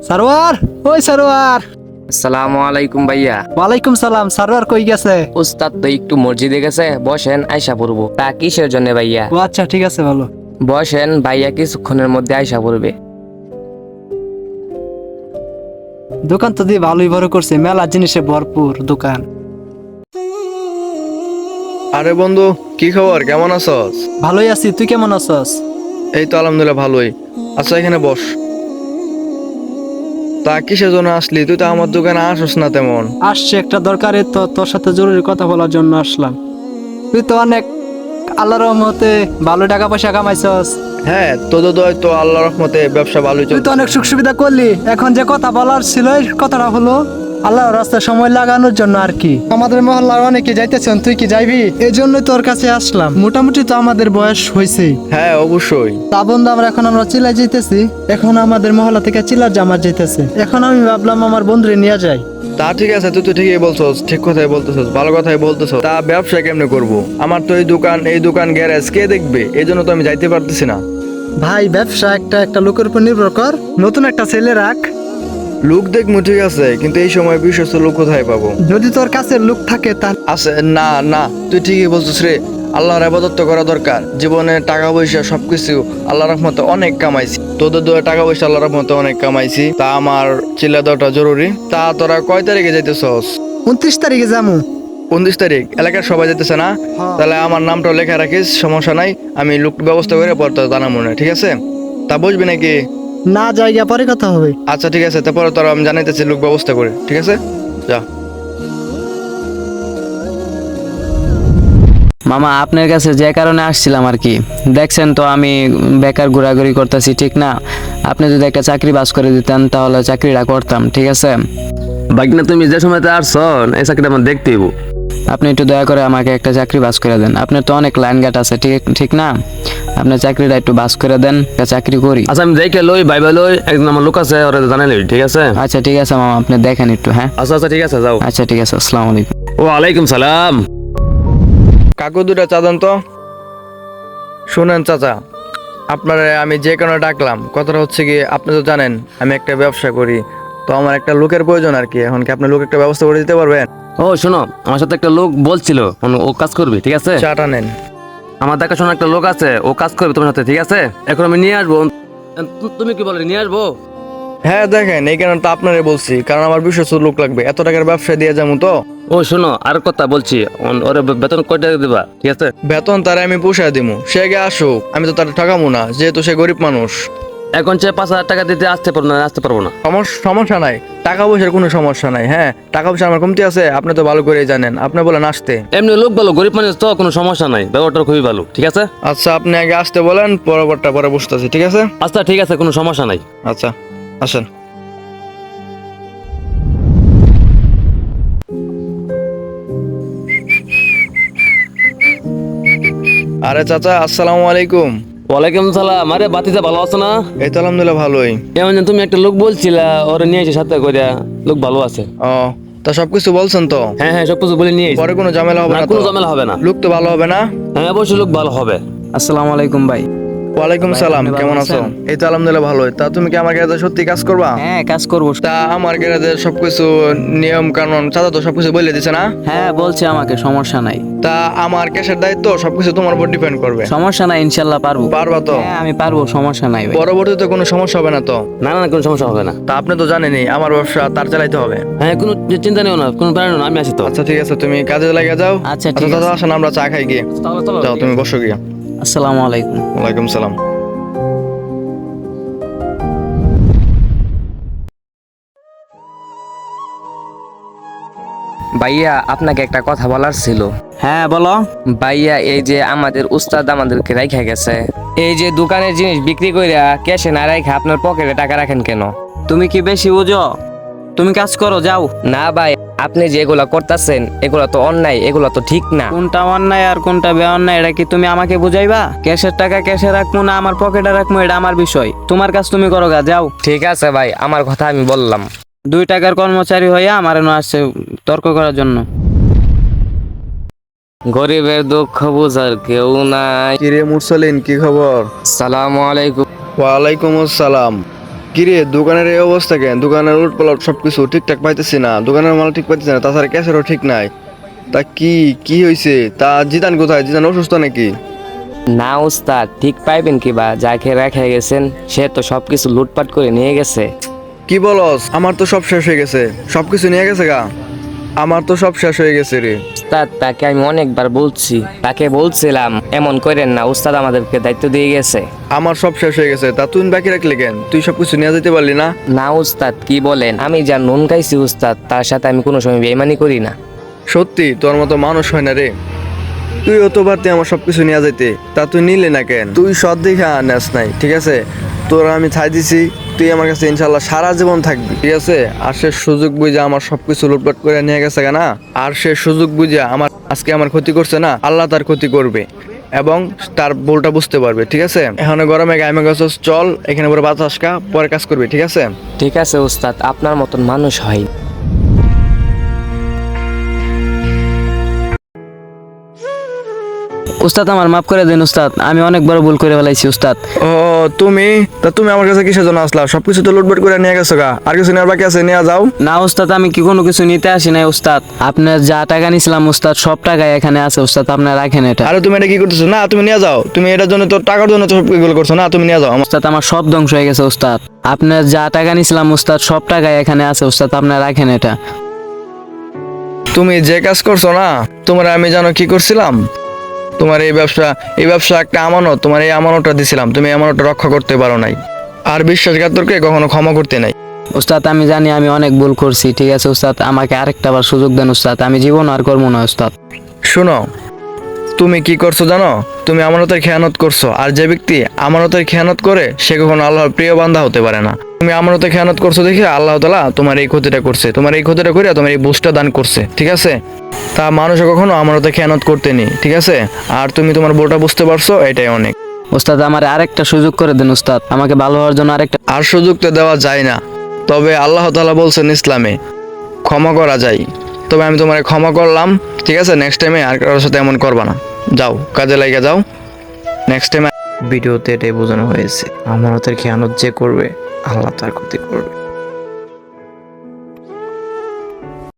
সারোয়ার, ওই সারোয়ার। আসসালামু আলাইকুম ভাইয়া। ওয়ালাইকুম সালাম। সারোয়ার কই গেছে? উস্তাদ তো একটু মসজিদে গেছে, বসেন আয়সা পড়বো। তা কিসের জন্য ভাইয়া? ও আচ্ছা, ঠিক আছে, ভালো। বসেন, ভাইয়া কিছুক্ষণের মধ্যে আয়সা পড়বে। দোকান তো দিয়ে ভালোই বড় করছে, মেলা জিনিসে ভরপুর দোকান। আরে বন্ধু, কি খবর? কেমন আছস? ভালোই আছি, তুই কেমন আছস? এই তো আলহামদুলিল্লাহ ভালোই। আচ্ছা, এখানে বস। তা কিসের জন্য আসলি? তুই তো আমার দোকানে আসস না তেমন। আসছে একটা দরকারে, তো তোর সাথে জরুরি কথা বলার জন্য আসলাম। তুই তো অনেক আল্লাহর রহমতে ভালো টাকা পয়সা কামাইছস। হ্যাঁ, তোদের দয় তো আল্লাহ রহমতে ব্যবসা ভালোই তুই তো চলছে। অনেক সুখ সুবিধা করলি। এখন যে কথা বলার ছিল, এই কথাটা হলো আল্লাহর রাস্তায় সময় লাগানোর জন্য আর কি। আমাদের মহল্লার অনেকে যাইতেছেন, তুই কি যাইবি? এই জন্যই তোর কাছে আসলাম। মোটামুটি তো আমাদের বয়স হয়েছেই। হ্যাঁ, অবশ্যই। তা বন্ধু, আমরা চিল্লাই যাইতেছি। এখন আমাদের মহল্লা থেকে চিল্লার জামার যাইতেছে। এখন আমি ভাবলাম আমার বন্ধুরে নিয়ে যাই। তা ঠিক আছে, তুই তো ঠিকই বলছস, ঠিক কথাই বলতেছস, ভালো কথাই বলতেছস। তা ব্যবসা কেমনে করব? আমার তো এই দোকান গ্যারেজ কে দেখবে? এই জন্য তো আমি যাইতে পারতেছি না। ভাই, ব্যবসা একটা লোকের উপর নির্ভর কর। নতুন একটা ছেলে রাখ। লোক দেখবো ঠিক আছে, কিন্তু এই সময় বিশ্বস্ত লোক কোথায় পাবো? যদি তোর কাছে লোক থাকে তা আছে না? না, তুই ঠিকই বলছিস রে। আল্লাহর ইবাদত করা দরকার। জীবনে টাকা পয়সা সবকিছু আল্লাহর রহমতে অনেক কামাইছি। তোদের দোয়া টাকা পয়সা আল্লাহর রহমতে অনেক কামাইছি। তা আমার চিল্লা দেওয়াটা জরুরি। তা তোরা কয় তারিখে যাইতেছস? 29 তারিখে যামু। 29 তারিখ? এলাকার সবাই যেতেছে না? হ্যাঁ। তাহলে আমার নামটা লেখা রাখিস, সমস্যা নাই। আমি লোক ব্যবস্থা করে পর তোর জানাবো না, ঠিক আছে? তা বুঝবি নাকি? না, জায়গা পরে কথা হবে। আচ্ছা ঠিক আছে, তারপরে তোরা আমি জানাইতেছি লোক ব্যবস্থা করে, ঠিক আছে? যা। মামা, আপনার কাছে যে কারণে আসছিলাম আর কি, দেখছেন তো আমি বেকার ঘোরাঘুরি করতেছি, ঠিক না? আপনি যদি একটা চাকরি বাস করে দিতেন তাহলে চাকরিটা করতাম, ঠিক আছে? বাকিনা তুমি যে সময়তে আসছো এই চাকরিটা আমার দেখতে হইব। আপনি একটু দয়া করে আমাকে একটা চাকরি বাস করে দেন। আপনার তো অনেক লাইন গাট আছে, ঠিক ঠিক না? আপনার চাকরিটা একটু বাস করে দেন, একটা চাকরি করি। আচ্ছা, আমি দেখে লই, ভাইবা লই, একজন আমার লোক আছে, ওরা জানাই লই, ঠিক আছে? আচ্ছা ঠিক আছে মামা, আপনি দেখেন একটু। হ্যাঁ আচ্ছা আচ্ছা, ঠিক আছে, যাও। আচ্ছা ঠিক আছে, আসসালামু আলাইকুম। ওয়ালাইকুম সালাম। কাকু দুটা চা দেন তো। শুনেন চাচা, আপনারা আমি যে কারণে ডাকলাম, কথাটা হচ্ছে কি, আপনি তো জানেন আমি একটা ব্যবসা করি, তো আমার একটা লোকের প্রয়োজন আর কি। এখন কি আপনি লোক একটা ব্যবস্থা করে দিতে পারবেন? ও শোনো, আমার সাথে একটা লোক বলছিল ও কাজ করবে, ঠিক আছে? চাটা নেন। আমার দেখাশোনা একটা লোক আছে, ও কাজ করবে তোমার সাথে, ঠিক আছে? এখন আমি নিয়ে আসবো। তুমি কি বলে নিয়ে আসবো? হ্যাঁ দেখেন, এই কারণে তো আপনারে বলছি, কারণ আমার বিশ্বস্ত লোক লাগবে। এত টাকার ব্যবসা দিয়ে যাবো তো। ও শোনো, আর কথা বলছি, ওর বেতন কয় টাকা দিবা, ঠিক আছে? বেতন তারে আমি পোষায় দিমু, সে আগে আসুক। আমি তো তার ঠকামু না, যেহেতু সে গরিব মানুষ। এখন সে 5,000 টাকা দিতে আসতে পারবো না। সমস্যা নাই, টাকা পয়সার কোনো সমস্যা নাই। হ্যাঁ, টাকা পয়সা আমার কমতি আছে, আপনি তো ভালো করেই জানেন। আপনি বলেন আসতে। এমনি লোক ভালো, গরিব মানুষ তো, কোনো সমস্যা নাই, ব্যবহারটা খুবই ভালো, ঠিক আছে? আচ্ছা, আপনি আগে আসতে বলেন, পরবর্তী পরে বসতেছি, ঠিক আছে? আচ্ছা ঠিক আছে, কোনো সমস্যা নাই। আচ্ছা, আসেন। আরে চাচা, আসসালামু আলাইকুম। ওয়ালাইকুম সালাম। আরে বাতিজা ভালো আছো না? এই তো আলহামদুলিল্লাহ ভালোই। এমন যে তুমি একটা লোক বলছিলা, ওরা নিয়ে এসে সাথে করে, লোক ভালো আছে। ও, তা সবকিছু বলছেন তো? হ্যাঁ হ্যাঁ, সবকিছু বলে নিয়ে এসে। পরে কোনো ঝামেলা হবে না, না তো? কোনো ঝামেলা হবে না। লোক তো ভালো হবে না? হ্যাঁ, অবশ্যই লোক ভালো হবে। আসসালামু আলাইকুম ভাই। ওয়ালাইকুম ভাই, সালাম, আপনি ভালো কেমন আছো? আছেন? এই তো আলহামদুলিল্লাহ ভালোই। তা তুমি কি আমার গ্যারেজে সত্যি কাজ করবা? হ্যাঁ, কাজ করবো। তা আমার গ্যারেজের সবকিছু নিয়ম কানুন চাচা তো সবকিছু বলে দিছে না? হ্যাঁ বলছে আমাকে, সমস্যা নাই। তা আমার ক্যাশের দায়িত্ব সবকিছু তোমার উপর ডিপেন্ড করবে। সমস্যা নাই, ইনশাল্লাহ পারবো। পারবা তো? হ্যাঁ আমি পারবো, সমস্যা নাই ভাই। পরবর্তীতে কোনো সমস্যা হবে না তো? না না, কোনো সমস্যা হবে না। তা আপনি তো জানেনই আমার ব্যবসা তার চালাইতে হবে। হ্যাঁ, কোনো চিন্তা নেও না, কোনো প্যারা নেই না, আমি আছি তো। আচ্ছা ঠিক আছে, তুমি কাজে লাগে যাও। আচ্ছা, ঠিক চাচা আছে। আসেন, আমরা চা খাই গিয়ে। তাহলে চলো, যাও, তুমি বসো গিয়ে। আসসালামু আলাইকুম। ওয়ালাইকুম সালাম। ভাইয়া, আপনাকে একটা কথা বলার ছিল। হ্যাঁ বলো। ভাইয়া, এই যে আমাদের উস্তাদ আমাদেরকে রাইখা গেছে, এই যে দোকানের জিনিস বিক্রি কইরা ক্যাশে না রাইখা আপনার পকেটে টাকা রাখেন কেন? তুমি কি বেশি বুঝো? তুমি কাজ করো, যাও। না ভাই, আপনি যে এগুলা করতেছেন এগুলা তো অন্যায়, এগুলা তো ঠিক না। কোনটা অন্যায় আর কোনটা বেঅন্যায় এটা কি তুমি আমাকে বুঝাইবা? ক্যাশের টাকা ক্যাশে রাখবো না আমার পকেটে রাখবো, এটা আমার বিষয়। তোমার কাজ তুমি করো গা, যাও। ঠিক আছে ভাই, আমার কথা আমি বললাম। 2 টাকার কর্মচারী হইয়া আমার এনে আসছে তর্ক করার জন্য। গরিবের দুঃখ বুঝার কেউ নাই। কিরে মুরসালিন, কি খবর? সালামু আলাইকুম। ওয়ালাইকুম আসসালাম। কিরে দোকানের এই অবস্থা কেন? দোকানের উলটপালট সবকিছু ঠিকঠাক পাইতেছি না, দোকানের মাল ঠিক পাইতেছি না, তাছাড়া ক্যাশেরও ঠিক নাই। তা কি হয়েছে? তা জিদান কোথায়? জিদান অসুস্থ নাকি? না উস্তাদ, ঠিক পাইবেন কি বা? যাকে রেখে গেছেন সে তো সবকিছু লুটপাট করে নিয়ে গেছে। কি বলস? আমার তো সব শেষ হয়ে গেছে, সবকিছু নিয়ে গেছে গা। আমার তো সব শেষ হয়ে গেছে রে। উস্তাদ, তাকে আমি অনেকবার বলছি, তাকে বলছিলাম এমন করেন না, উস্তাদ আমাদেরকে দায়িত্ব দিয়ে গেছে। আমার সব শেষ হয়ে গেছে, তা তুই বাকি রাখলি কেন? তুই সবকিছু নিয়ে যেতে পারলি না? না উস্তাদ, কি বলেন? আমি যা নুন খাইছি উস্তাদ, তার সাথে আমি কোনো সময় বেইমানি করি না। সত্যি তোর মতো মানুষ হয় না রে। তুই অত বাড়তে আমার সবকিছু নিয়ে যেতে, তা তুই নিলে না কেন? তুই সৎ দেখে নেস নাই, ঠিক আছে? তোর আমি ছাই দিছি, তুই আমার কাছে ইনশাল্লাহ সারা জীবন থাকবি, ঠিক আছে? আর সে সুযোগ বুঝে আমার সবকিছু লুটপাট করে নিয়ে গেছে না, আর সে সুযোগ বুঝে আজকে আমার ক্ষতি করছে না, আল্লাহ তার ক্ষতি করবে এবং তার ভুলটা বুঝতে পারবে, ঠিক আছে? এখন গরমে গায়ে গেছস, চল এখানে পরে বাতাস খা, পরে কাজ করবি, ঠিক আছে? ঠিক আছে উস্তাদ, আপনার মতন মানুষ হয়। উস্তাদ আমার মাফ করে দিন উস্তাদ, আমি অনেক বড় ভুল করে ফেলাইছি উস্তাদ। ও তুমি আমার কাছে কিসের জন্য আসলা? সবকিছু তো লুটপাট করে নিয়ে গেছো গা, আর কিছু নেওয়ার বাকি আছে, নিয়ে যাও। না উস্তাদ, আমি কি কোনো কিছু নিতে আসি নাই উস্তাদ। আপনার যা টাকা নিছিলাম উস্তাদ, সব টাকাই এখানে আছে উস্তাদ, আপনার রাখেন এটা। আরে তুমি এটা কি করতেছো? না তুমি নিয়ে যাও, তুমি এটার জন্য তো টাকার জন্য তো সব এগুলো করছো না, তুমি নিয়ে যাও। উস্তাদ আমার সব ধ্বংস হয়ে গেছে উস্তাদ, আপনার যা টাকা নিছিলাম উস্তাদ, সব টাকাই এখানে আছে উস্তাদ, আপনার রাখেন এটা। তুমি যে কাজ করছো না, তোমার আমি জানো কি করছিলাম? তোমার এই ব্যবসা একটা আমানত, তোমার এই আমানতটা দিছিলাম, তুমি আমানতটা রক্ষা করতে পারো নাই, আর বিশ্বাসঘাতককে কখনো ক্ষমা করতে নাই। উস্তাদ আমি জানি আমি অনেক ভুল করছি, ঠিক আছে উস্তাদ, আমাকে আরেকটা বার সুযোগ দেন উস্তাদ, আমি জীবন আর করবো না উস্তাদ। শোনো, তুমি কি করছো জানো? তুমি আমানতের খেয়ানত করছো, আর যে ব্যক্তি আমানতের খেয়ানত করে সে কখনো আল্লাহর প্রিয় বান্দা হতে পারে না। তুমি আমানতের খেয়ানত করছো দেখে আল্লাহ তাআলা তোমার এই ক্ষতিটা করছে, তোমার এই ক্ষতিটা করে তোমার এই বুঝটা দান করছে, ঠিক আছে? তা মানুষে কখনো আমানতের খেয়ানত করতে নেই, ঠিক আছে? আর তুমি তোমার বউটা বুঝতে পারছো, এটাই অনেক। উস্তাদ আমার আরেকটা সুযোগ করে দেন উস্তাদ, আমাকে ভালো হওয়ার জন্য আরেকটা। আর সুযোগ তো দেওয়া যায় না, তবে আল্লাহ তাআলা বলছেন ইসলামে ক্ষমা করা যায়। তবে আমি তোমার ক্ষমা করলাম, ঠিক আছে? নেক্সট টাইমে আর কারোর সাথে এমন করবা না। যাও, কাজে লাগিয়ে যাও, নেক্সট টাইমে। ভিডিওতে এটাই বোঝানো হয়েছে, আমানতের খেয়ানত যে করবে আল্লাহ তার ক্ষতি করবে।